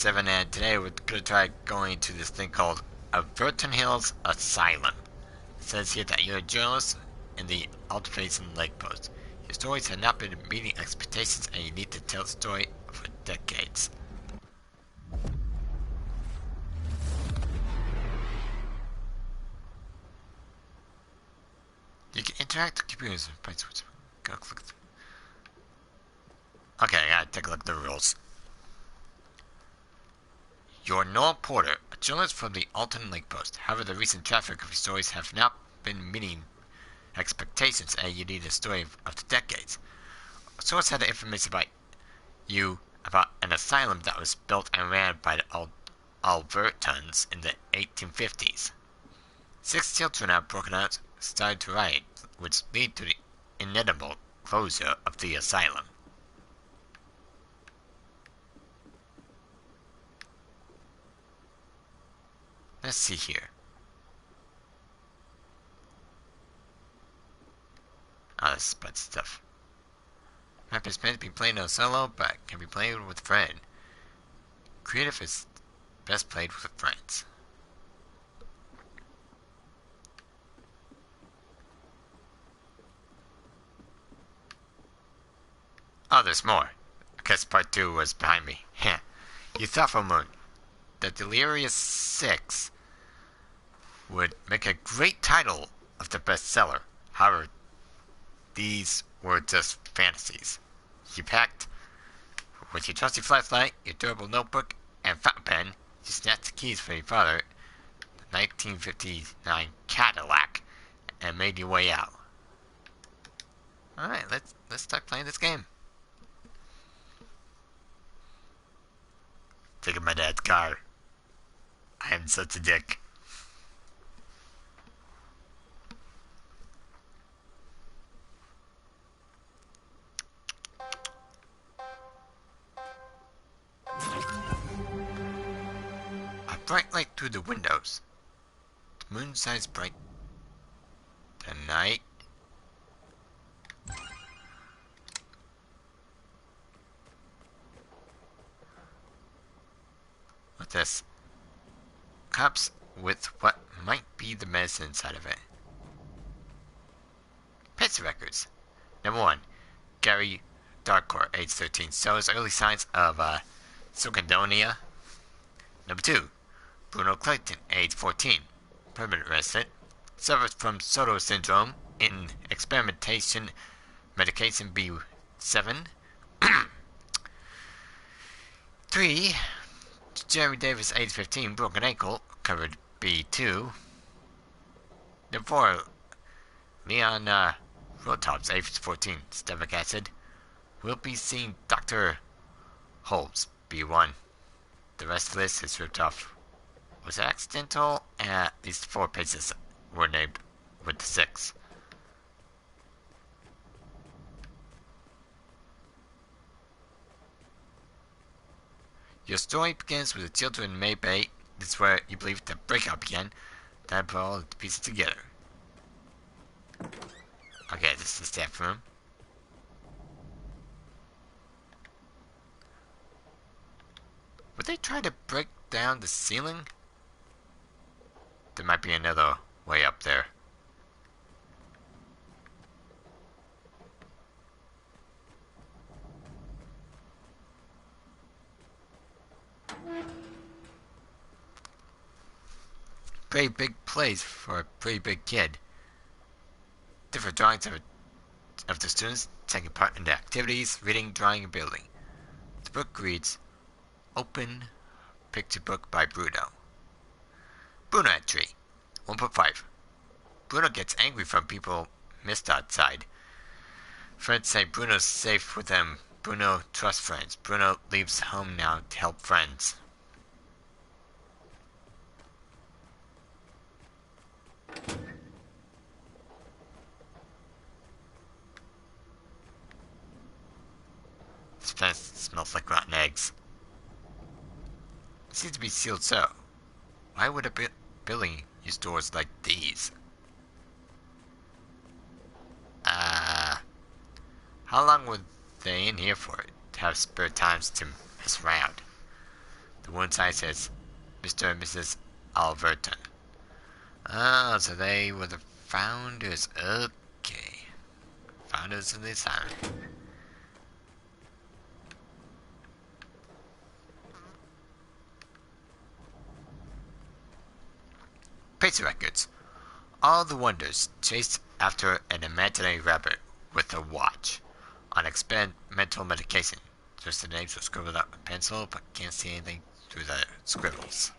7, and today we're gonna try going to this thing called Averton Hills Asylum. It says here that you're a journalist in the Alt-Facing Lake Post. Your stories have not been meeting expectations, and you need to tell the story for decades. You can interact with computers. Go click. Okay, I gotta take a look at the rules. You're Noel Porter, a journalist from the Alton Lake Post. However, the recent traffic of your stories have not been meeting expectations, and you need a story of the decades. A source had information about you about an asylum that was built and ran by the Albertans in the 1850s. 6 children have broken out, started to riot, which lead to the inevitable closure of the asylum. Let's see here. Oh, this is bad stuff. Map is meant to be played on solo, but can be played with a friend. Creative is best played with friends. Oh, there's more. I guess part 2 was behind me. Heh. You thought for a moment that Delirious 6 would make a great title of the bestseller. However, these were just fantasies. You packed with your trusty flashlight, your durable notebook, and fountain pen. You snatched the keys from your father, the 1959 Cadillac, and made your way out. Alright, let's start playing this game. Taking my dad's car. I am such a dick. A bright light through the windows. The moon shines bright tonight. What's this? Cups with what might be the medicine inside of it. Pets records. Number 1. Gary Darkcore, age 13, shows early signs of Sucadonia. Number 2. Bruno Clayton, age 14, permanent resident, suffers from Soto syndrome in experimentation medication B7. 3. Jeremy Davis, age 15, broken ankle, covered B2. Number 4. Leon Rotops, age 14, stomach acid, will be seeing Dr. Holmes, B1. The rest of this is ripped off. Was it accidental? At least 4 pages were named with the 6. Your story begins with the children in May Bay. This is where you believe the breakout began. Then put all the pieces together. Okay, this is the staff room. Would they try to break down the ceiling? There might be another way up there. Pretty big place for a pretty big kid. Different drawings of the students taking part in the activities, reading, drawing, and building. The book reads, Open Picture Book by Bruno. Bruno entry 1.5. Bruno gets angry from people missed outside. Friends say Bruno's safe with them. Bruno trusts friends. Bruno leaves home now to help friends. This place smells like rotten eggs. It seems to be sealed so. Why would a building use doors like these? How long were they in here for to have spare times to mess around? The one side says Mr. and Mrs. Alverton. Oh, so they were the founders. Okay. Founders of the asylum. Pacer records. All the wonders chased after an imaginary rabbit with a watch on experimental medication. Just the names were scribbled out with pencil, but can't see anything through the scribbles.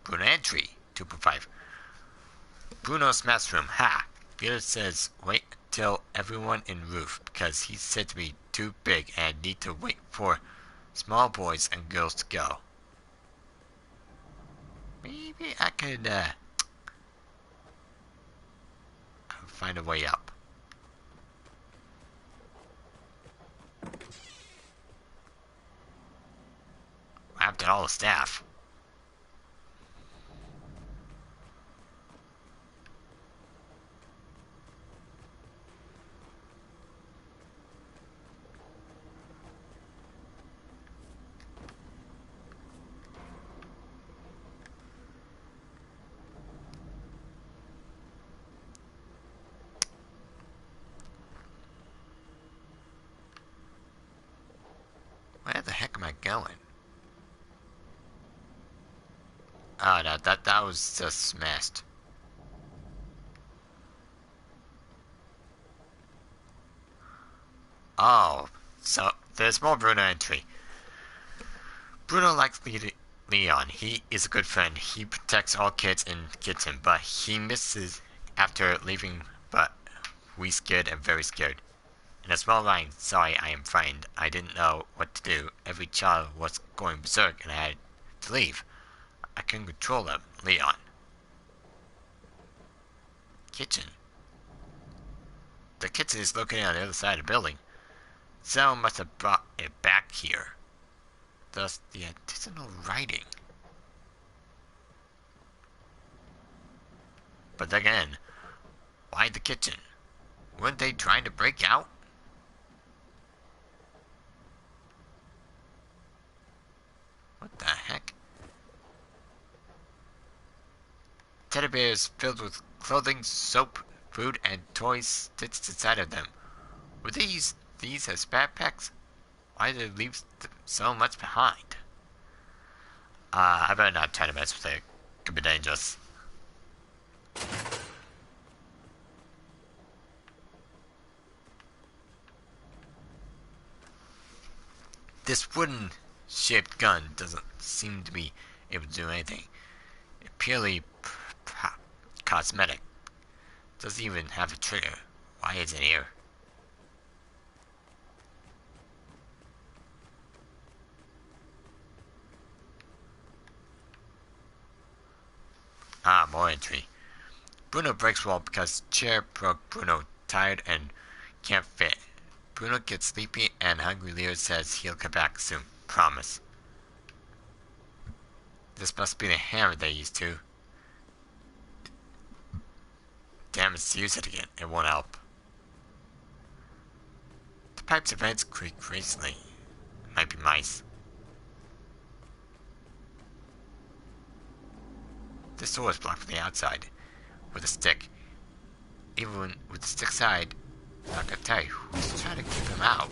Bruno entry 2.5. Bruno's math room. Ha! Felix says wait till everyone in roof because he's said to be too big and need to wait for small boys and girls to go. Maybe I could find a way up. After all the staff. Where the heck am I going? Oh no, that was just smashed. Oh, so there's more Bruno entry. Bruno likes Leon. He is a good friend. He protects all kids in the kitchen, but he misses after leaving. But we scared and very scared. In a small line, sorry, I am frightened. I didn't know what to do. Every child was going berserk, and I had to leave. I couldn't control them, Leon. Kitchen. The kitchen is located on the other side of the building. Someone must have brought it back here. Thus, the artisanal writing. But again, why the kitchen? Weren't they trying to break out? What the heck? Teddy bears filled with clothing, soap, food, and toys stitched inside of them. Were they used these as backpacks? Why did they leave so much behind? I better not try to mess with it. It could be dangerous. This wooden-shaped gun doesn't seem to be able to do anything. It's purely cosmetic. Doesn't even have a trigger. Why is it here? Ah, more entry. Bruno breaks wall because chair broke. Bruno tired and can't fit. Bruno gets sleepy and hungry. Leo says he'll come back soon. Promise. This must be the hammer they used to. Damn, it's to use it again. It won't help. The pipes of vents creak crazily. Might be mice. This door is blocked from the outside with a stick. Even with the stick side, I'm not gonna tell you who's trying to keep him out.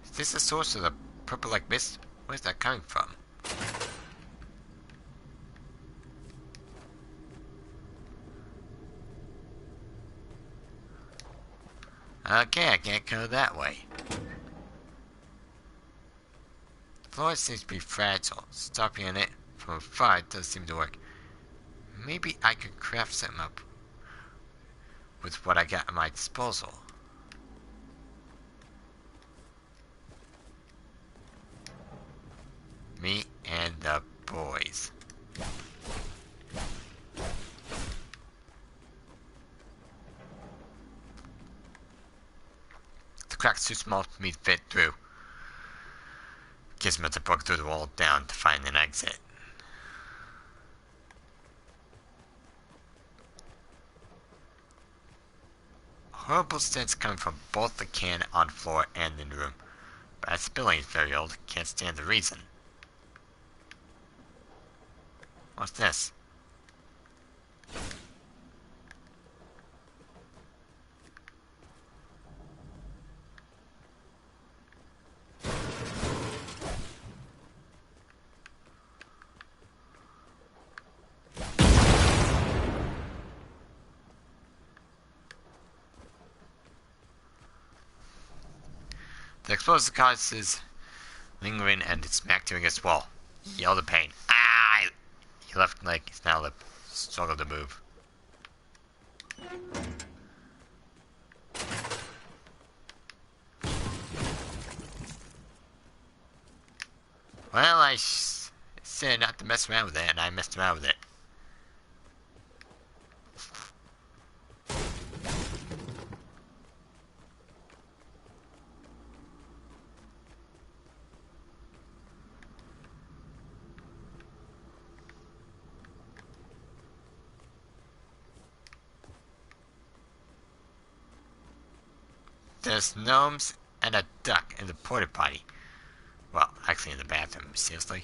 Is this the source of the purple-like mist? Where's that coming from? Okay, I can't go that way. The floor seems to be fragile. Stopping on it from afar doesn't seem to work. Maybe I could craft something up with what I got at my disposal. Me and the boys. The crack's too small for me to fit through. Gives me to poke through the wall down to find an exit. horrible stench coming from both the can on the floor and in the room. But as the building is very old, can't stand the reason. What's this? The explosive causes lingering and it's smacked during its wall. He yelled in pain. Ah! He left leg, his now lip, struggled to move. Well, I said not to mess around with it, and I messed around with it. There's gnomes and a duck in the porta potty. Well, actually in the bathroom, seriously.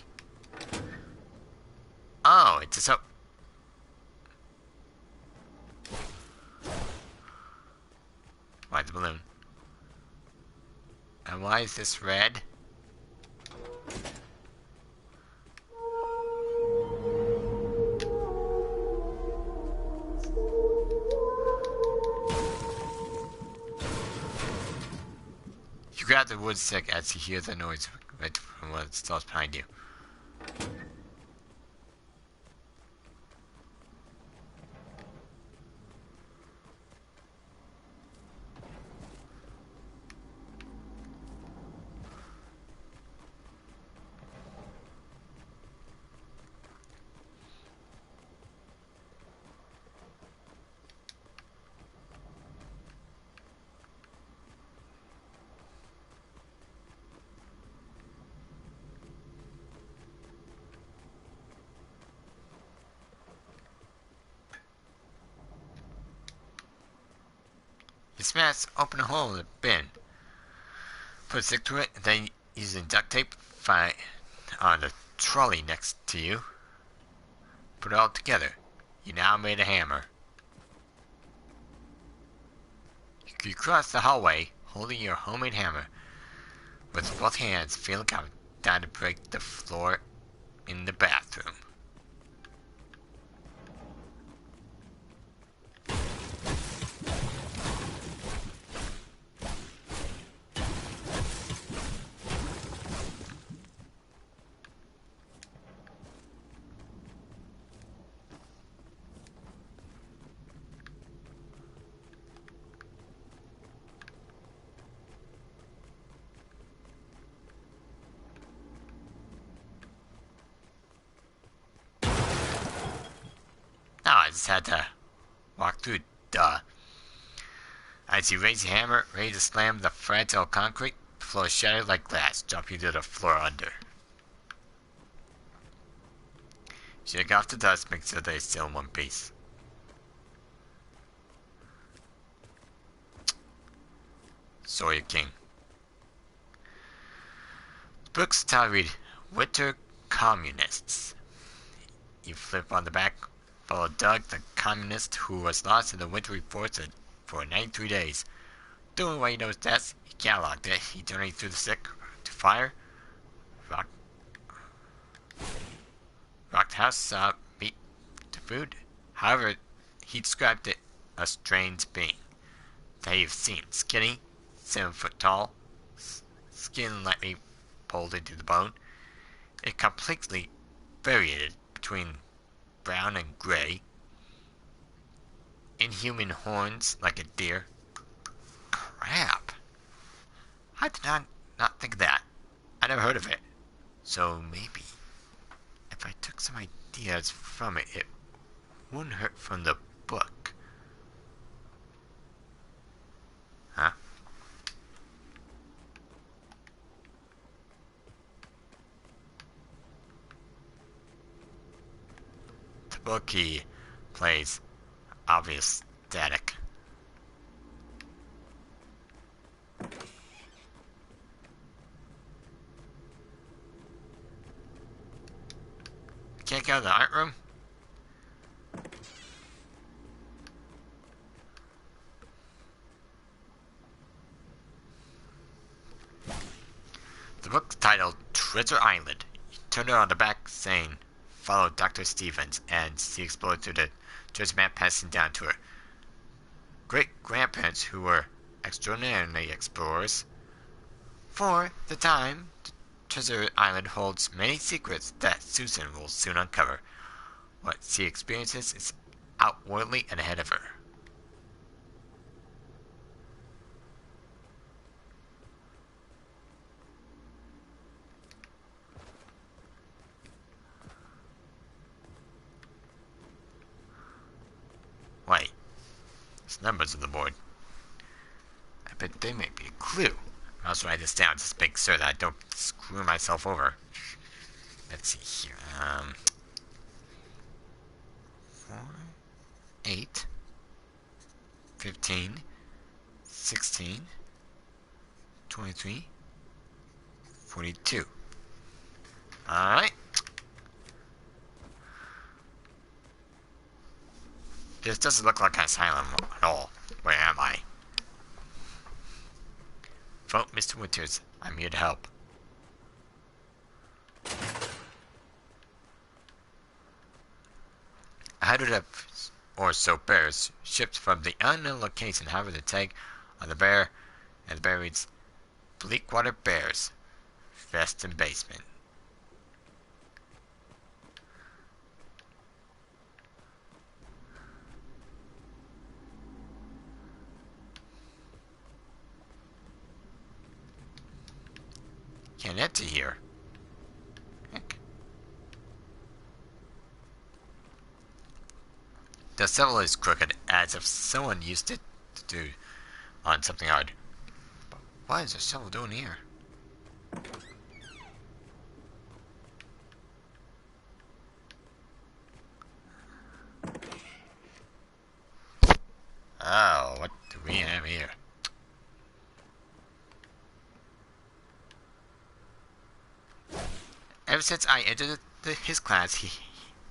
Oh, it's a soap. Why the balloon? And why is this red? You grab the wood stick as you hear the noise right from what stalls behind you. You smash open a hole in the bin. Put a stick through it, and then using duct tape, find on the trolley next to you. Put it all together. You now made a hammer. You cross the hallway, holding your homemade hammer with both hands, feeling confident down to break the floor in the bathroom. Now I just had to walk through, duh. As you raise your hammer, ready to slam the fragile concrete, the floor shattered like glass, dropping to the floor under. Shake off the dust, make sure they're still in one piece. Sawyer King. The book's title read, Winter Communists. You flip on the back, follow Doug, the communist who was lost in the wintry forest for 93 days. Doing what he knows best, he cataloged it. He journeyed through the sick to fire, rocked the house, meat to food. However, he described it a strange being that you've seen. Skinny, 7 foot tall, skin lightly pulled into the bone. It completely variated between brown and gray. Inhuman horns like a deer. Crap. I did not think of that. I never heard of it. So maybe if I took some ideas from it, it wouldn't hurt from the book. Huh? The book key plays obvious static. check out the art room? The book's titled Treasure Island. You turn it on the back saying, follow Dr. Stevens, and she explored through the treasure map passing down to her great-grandparents who were extraordinary explorers. For the time, Treasure Island holds many secrets that Susan will soon uncover. What she experiences is outwardly and ahead of her. Wait, there's numbers on the board. I bet they might be a clue. I'll also write this down just to make sure that I don't screw myself over. Let's see here. 4, 8, 15, 16, 23, 42. Alright. This doesn't look like an asylum at all. Where am I? Vote Mr. Winters. I'm here to help. A hundred or so bears shipped from the unknown location hover the tag on the bear, and the bear reads Bleakwater Bears, Vest and Basement. Can't enter here. Heck. The shovel is crooked, as if someone used it to do on something hard. But what is the shovel doing here? Oh, what do we have here? Ever since I entered his class,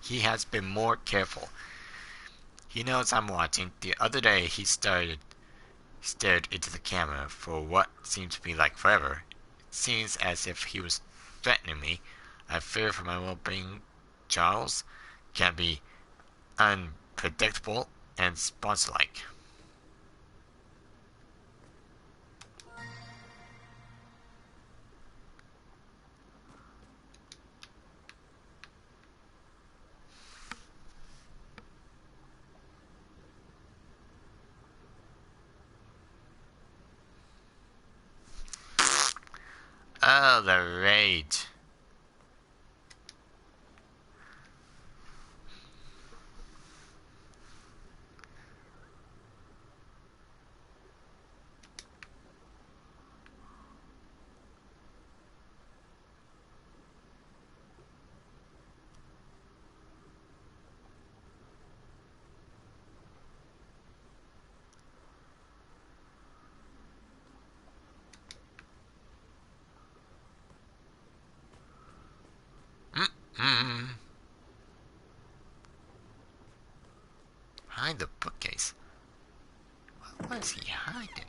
he has been more careful. He knows I'm watching. The other day, he stared into the camera for what seemed to be like forever. It seems as if he was threatening me. I fear for my well-being. Charles can be unpredictable and sponsor-like. Oh, the rage. Behind the bookcase. What is he hiding?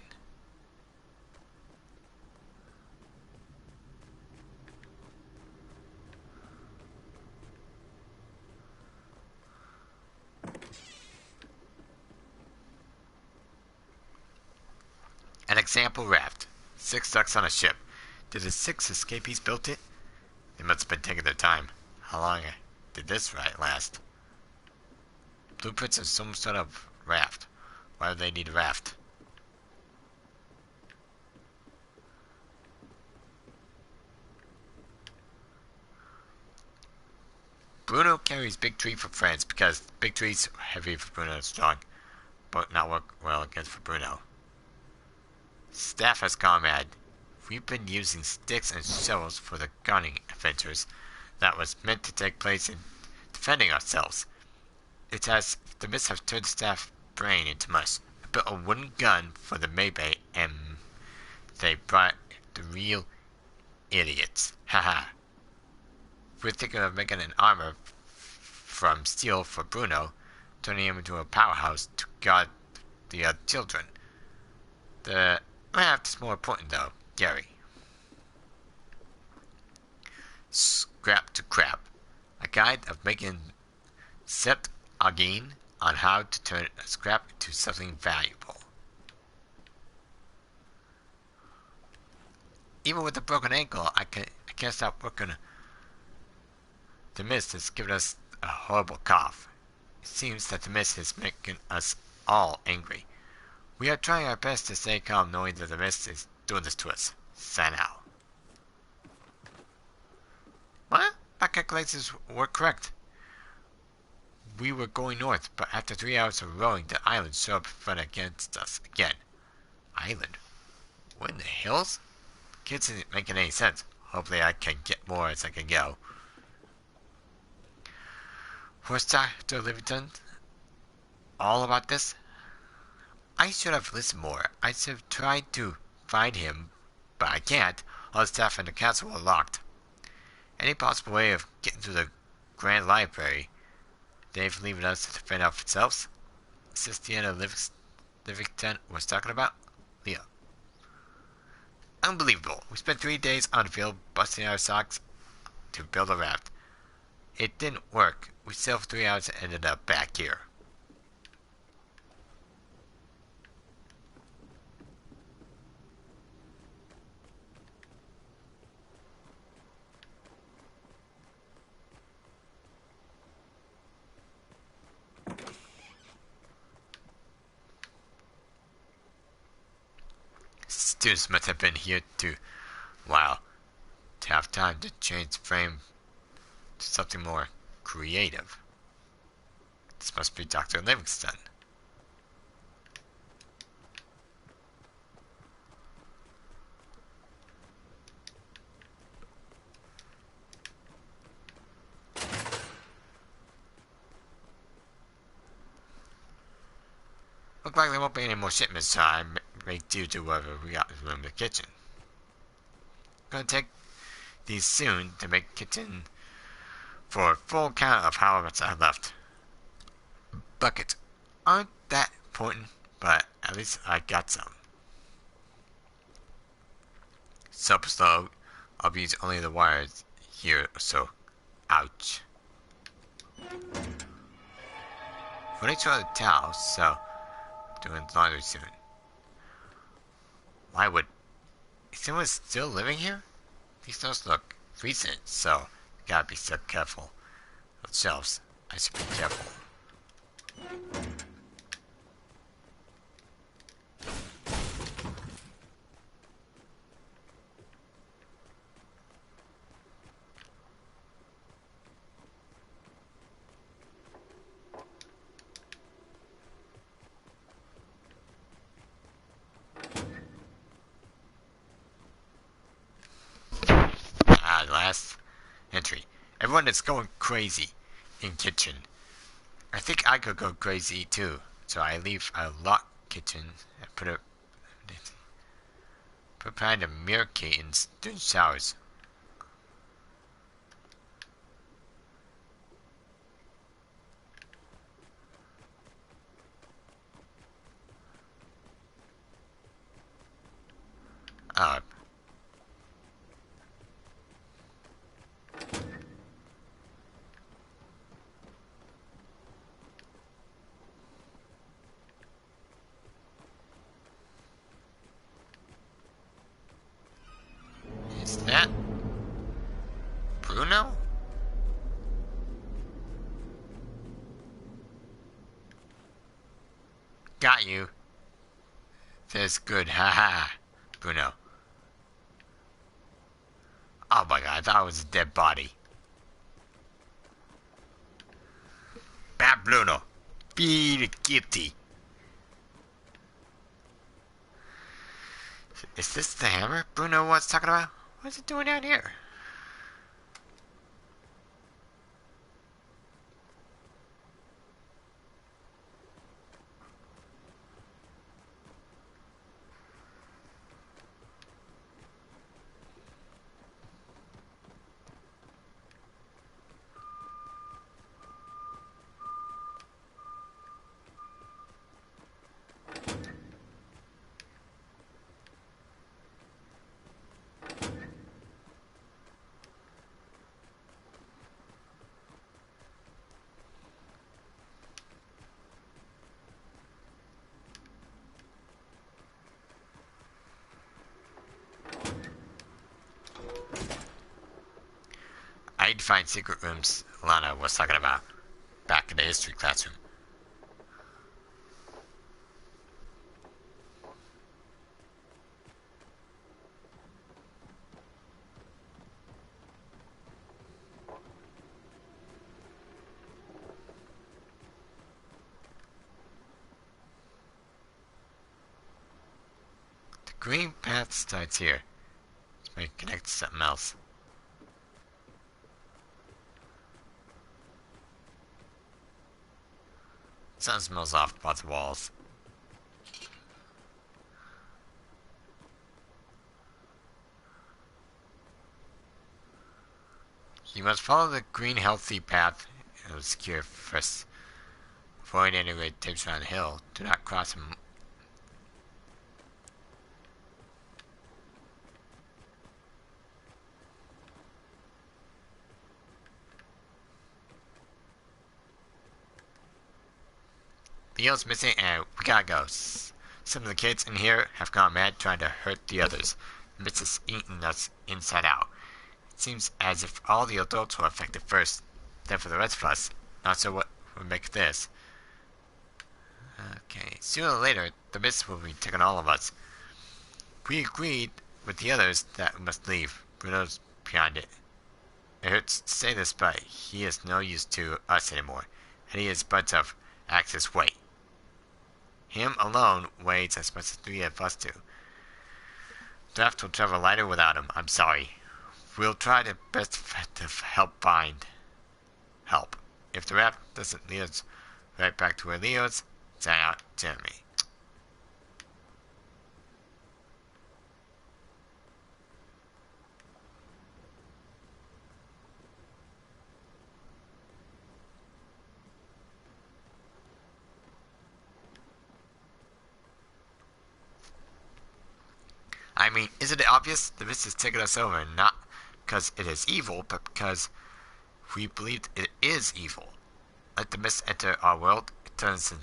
An example raft. 6 ducks on a ship. Did the 6 escapees build it? They must have been taking their time. How long did this ride last? Blueprints of some sort of raft. Why do they need a raft? Bruno carries big tree for friends because big trees are heavy for Bruno and strong, but not work well against for Bruno. Staff has gone mad. We've been using sticks and shovels for the gunning adventures that was meant to take place in defending ourselves. It's as if the mists have turned staff brain into mush. I built a wooden gun for the Maybay and they brought the real idiots. Haha. We're thinking of making an armor from steel for Bruno, turning him into a powerhouse to guard the children. The raft is more important though, Gary. Scrap to Crap, a guide of making septuagint on how to turn a scrap into something valuable. Even with a broken ankle, I can't stop working. The mist has given us a horrible cough. It seems that the mist is making us all angry. We are trying our best to stay calm knowing that the mist is doing this to us. Sanao. What? My calculations were correct. We were going north, but after 3 hours of rowing, the island showed up in front against us again. Island? What in the hills? Kids isn't making any sense. Hopefully I can get more as I can go. Was Dr. Livingston all about this? I should have listened more. I should have tried to find him, but I can't. All the staff in the castle are locked. Any possible way of getting to the Grand Library? They've leaving us to fend out for themselves? Is this the end of Livingston was talking about? Leo. Unbelievable. We spent 3 days on the field busting our socks to build a raft. It didn't work. We sailed for 3 hours and ended up back here. Students must have been here too. Wow. To have time to change the frame to something more creative. This must be Dr. Livingston. Look like there won't be any more shipments, so I make do to whatever we got in the kitchen. Gonna take these soon to make kitchen for a full count of how much I left. Buckets aren't that important, but at least I got some. Super slow. I'll use only the wires here, so ouch. Running to the towel, so doing laundry soon. Why would... Is someone still living here? These notes look recent, so gotta be so careful. With shelves, I should be careful. Last entry. Everyone is going crazy in kitchen. I think I could go crazy too. So I leave a locked kitchen and put behind a mirror key in student showers. Is that Bruno? Got you. That's good, haha. Bruno. Oh my god, I thought it was a dead body. Bad Bruno. Be guilty. Is this the hammer Bruno was talking about? What is it doing down here? need to find secret rooms Lana was talking about back in the history classroom. The green path starts here. It may connect to something else. Something smells off by the walls. You must follow the green healthy path and it will secure first. Avoid any red tips around the hill. Do not cross them. Leo's missing and we gotta go. Some of the kids in here have gone mad trying to hurt the others. Mrs. eating us inside out. It seems as if all the adults were affected first, then for the rest of us. Not sure what would make this. Okay, sooner or later, the mist will be taking all of us. We agreed with the others that we must leave. Bruno's behind it. It hurts to say this, but he is no use to us anymore, and he is but of Axe's weight. Him alone weighs as much as 3 of us do. Draft will travel lighter without him. I'm sorry. We'll try the best to help find help. If the raft doesn't lead us right back to where Leo is, sign out, Jeremy. I mean, isn't it obvious? The mist is taking us over, not because it is evil, but because we believe it is evil. Let the mist enter our world, it doesn't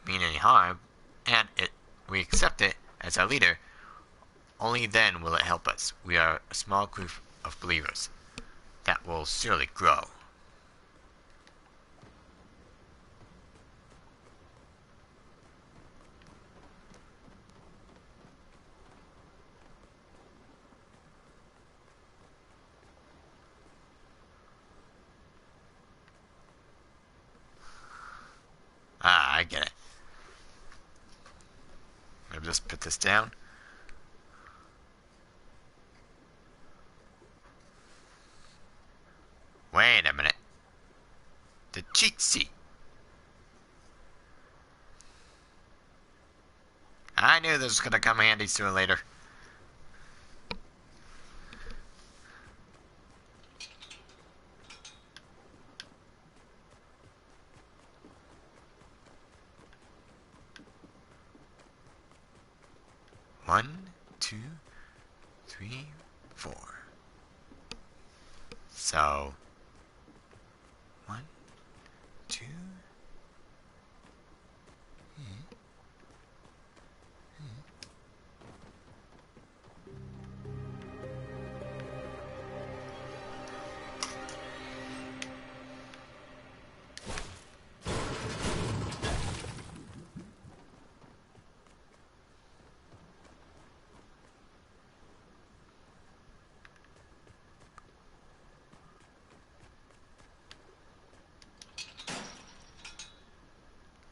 mean any harm, and we accept it as our leader. Only then will it help us. We are a small group of believers that will surely grow. Ah, I get it. Maybe just put this down. Wait a minute. The cheat sheet. I knew this was gonna come handy sooner or later. One, two, three, four. So, 1, 2.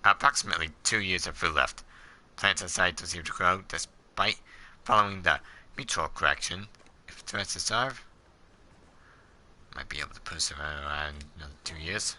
Approximately 2 years of food left. Plants inside to seem to grow despite following the mutual correction. If threats to starve, might be able to push around another 2 years.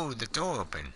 Oh, the door open.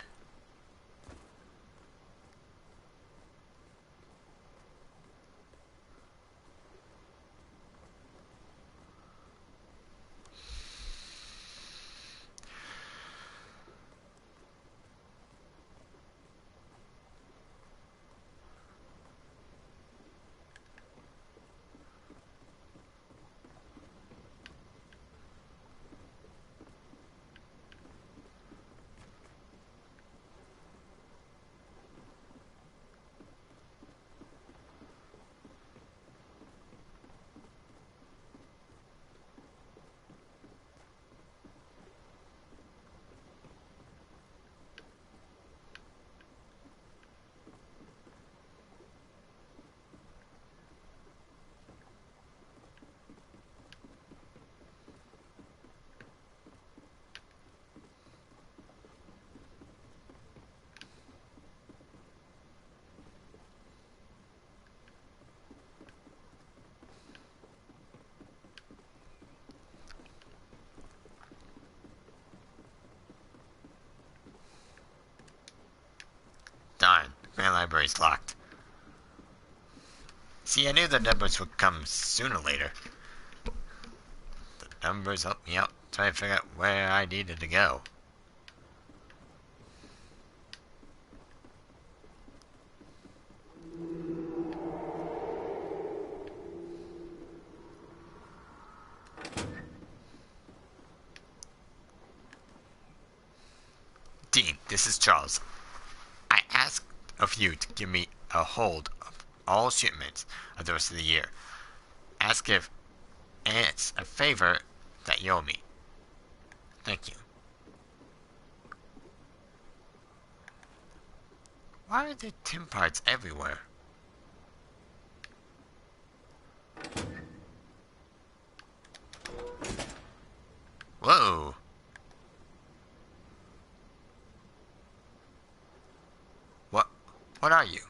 Darn, the Grand Library's locked. See, I knew the numbers would come sooner or later. The numbers helped me out trying to figure out where I needed to go. Dean, this is Charles. I asked of you to give me a hold of all shipments of the rest of the year. Ask if it's a favor that you owe me. Thank you. Why are there tin parts everywhere? Whoa! What are you?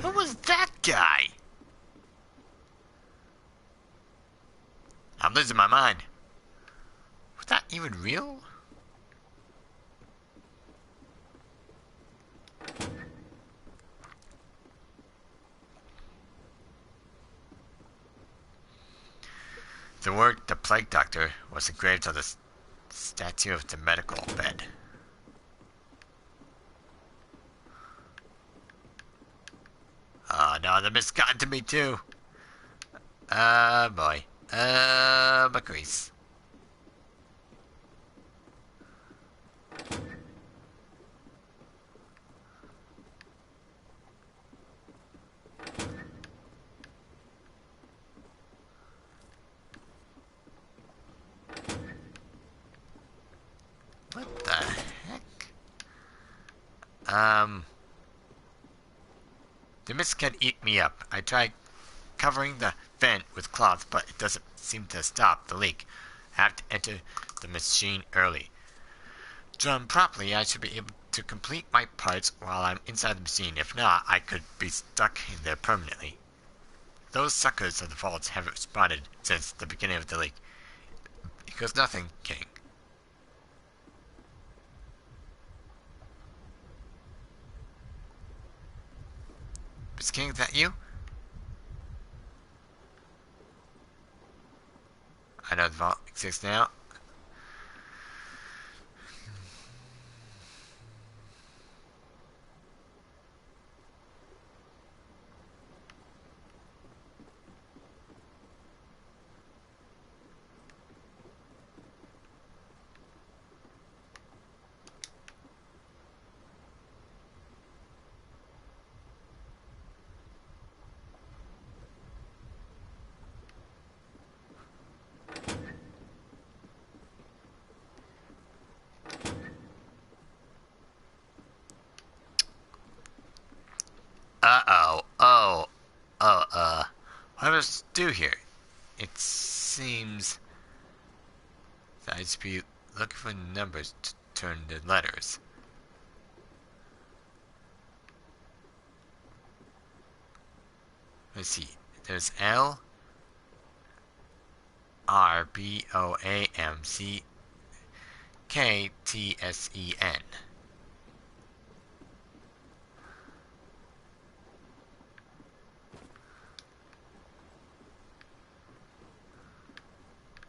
Who was that guy? I'm losing my mind. Was that even real? The word "the plague doctor" was engraved on the statue of the medical bed. Oh no, the mist got into me too. Boy. My grease. What the heck? The mist can eat me up. I tried covering the vent with cloth, but it doesn't seem to stop the leak. I have to enter the machine early. Done properly, I should be able to complete my parts while I'm inside the machine. If not, I could be stuck in there permanently. Those suckers of the vaults haven't responded since the beginning of the leak. It goes nothing, King. Miss King, is that you? I know the vault exists now. What does it do here? It seems that I should be looking for numbers to turn to letters. Let's see. There's LRBOAMCKTSEN.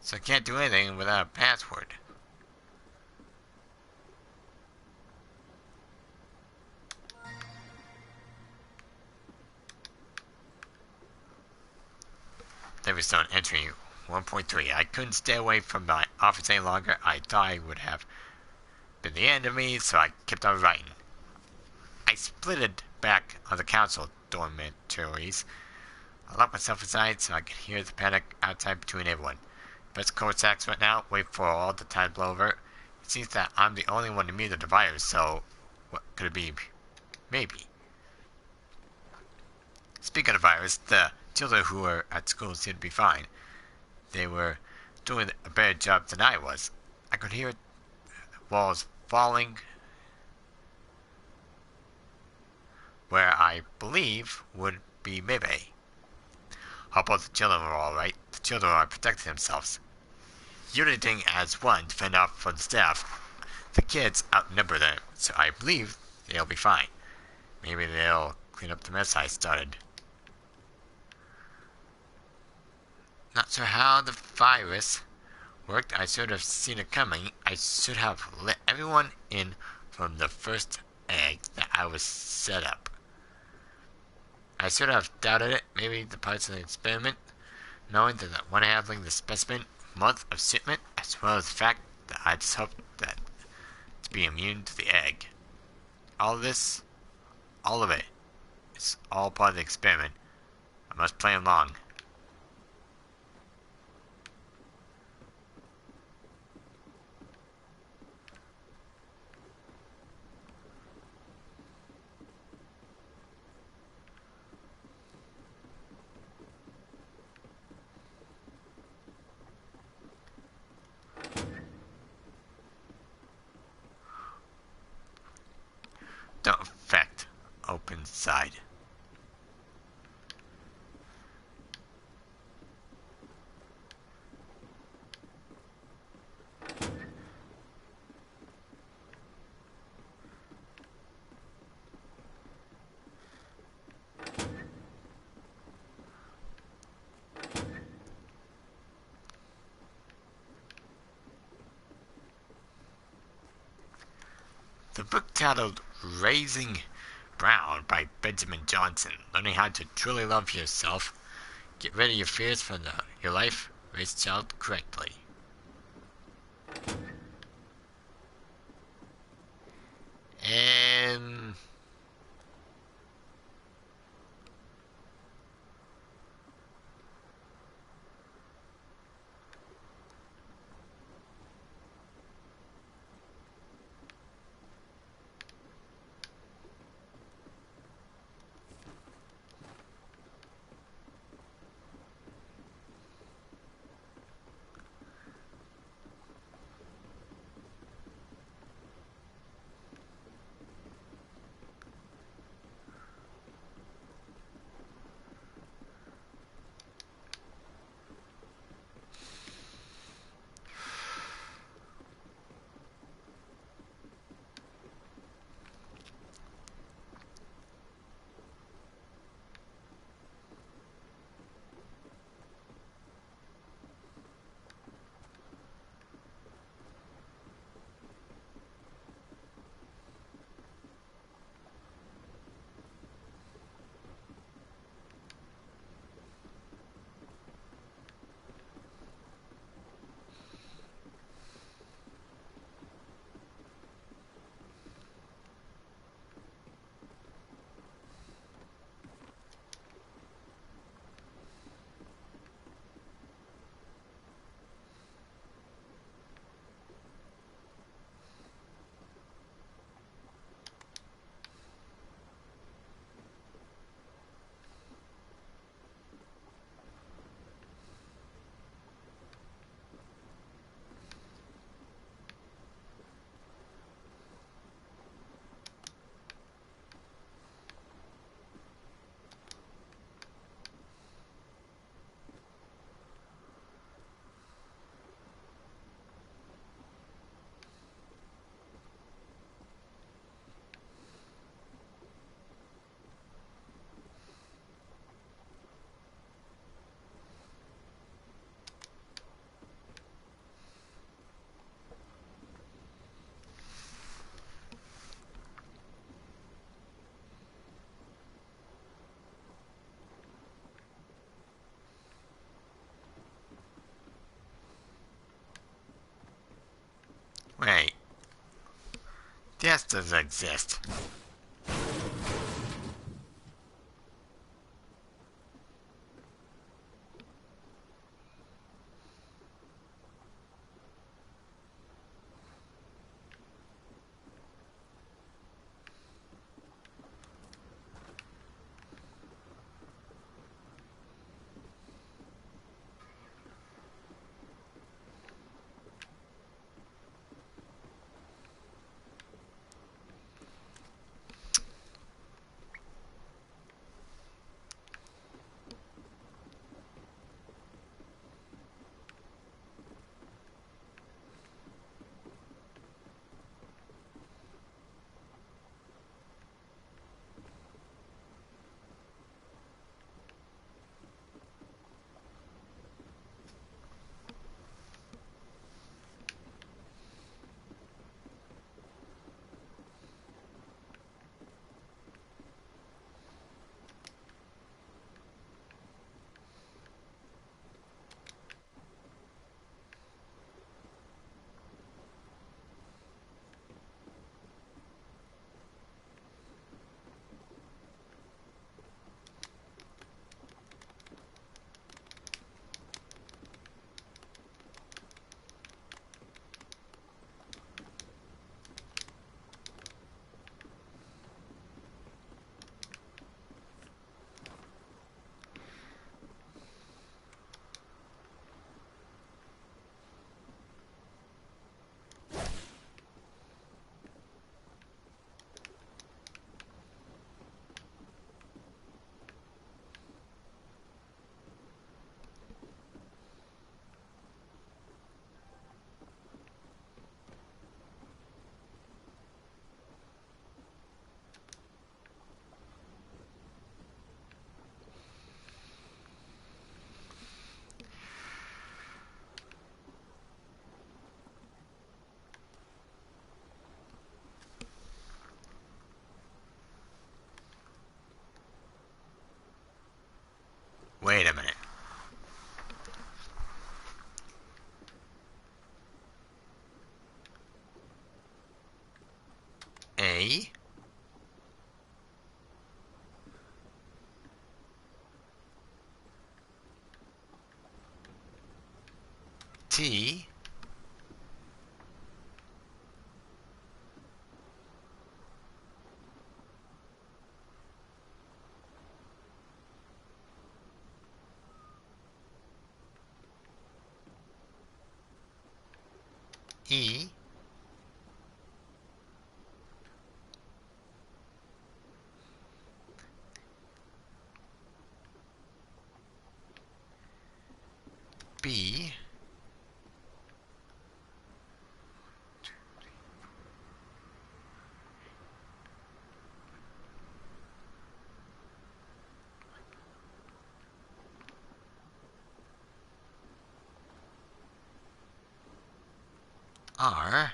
So I can't do anything without a password. There was no entry 1.3. I couldn't stay away from my office any longer. I thought it would have been the end of me, so I kept on writing. I splitted back on the council dormitories. I locked myself inside so I could hear the panic outside between everyone. Best course acts right now, wait for all the time to blow over. It seems that I'm the only one immune to the virus, so what could it be? Maybe. Speaking of virus, the children who were at school seemed to be fine. They were doing a better job than I was. I could hear walls falling where I believe would be maybe. Hope all the children were alright. The children are protecting themselves. Uniting as one to fend off for the staff. The kids outnumber them, so I believe they'll be fine. Maybe they'll clean up the mess I started. Not sure how the virus worked. I should have seen it coming. I should have let everyone in from the first egg that I was set up. I should have doubted it. Maybe the parts of the experiment, knowing that one handling the specimen, month of shipment, as well as the fact that I just hoped that to be immune to the egg. All this, all of it, it's all part of the experiment. I must play along. Don't affect open side. The book titled Raising Brown by Benjamin Johnson. Learning how to truly love yourself. Get rid of your fears from your life. Raise a child correctly. And Wait, this doesn't exist. Wait a minute. A T E B R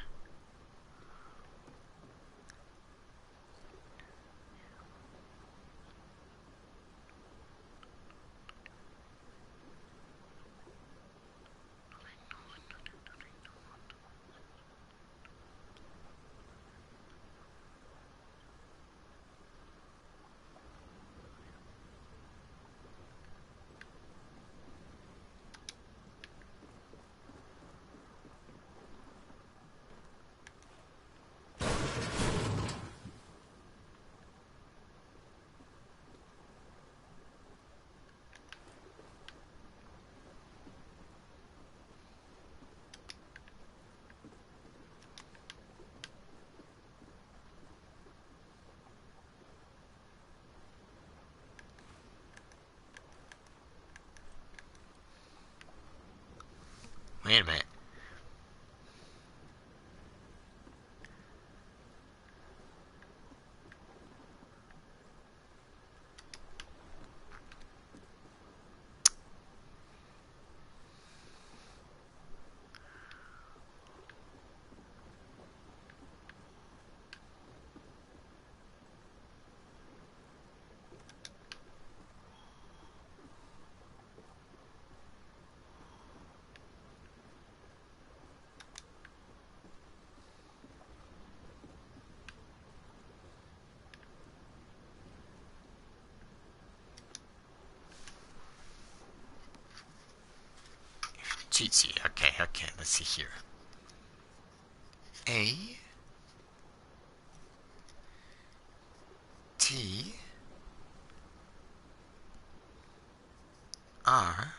Wait a minute. cheat sheet. Okay, let's see here. A T R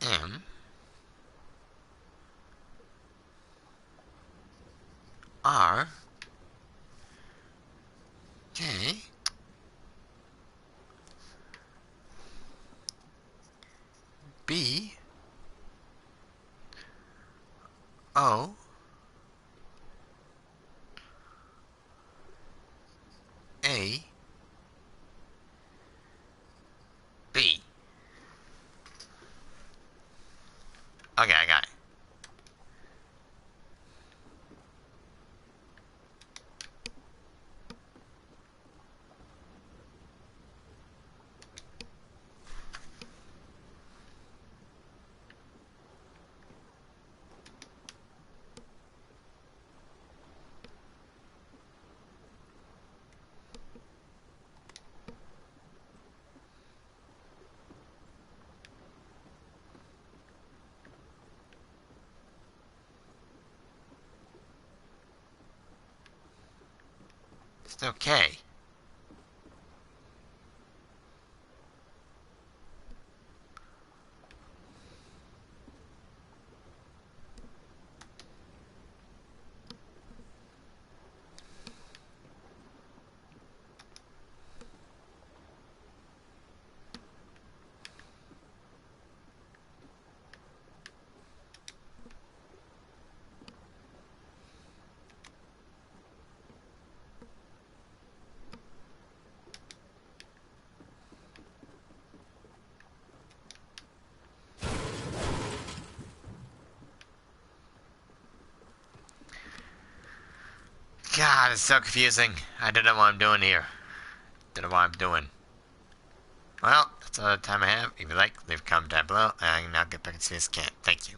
M R K B O A B. Okay, I got it. It's okay. God, it's so confusing. I don't know what I'm doing here. Don't know what I'm doing. Well, that's all the time I have. If you like, leave a comment down below, and I'll get back into this can. Thank you.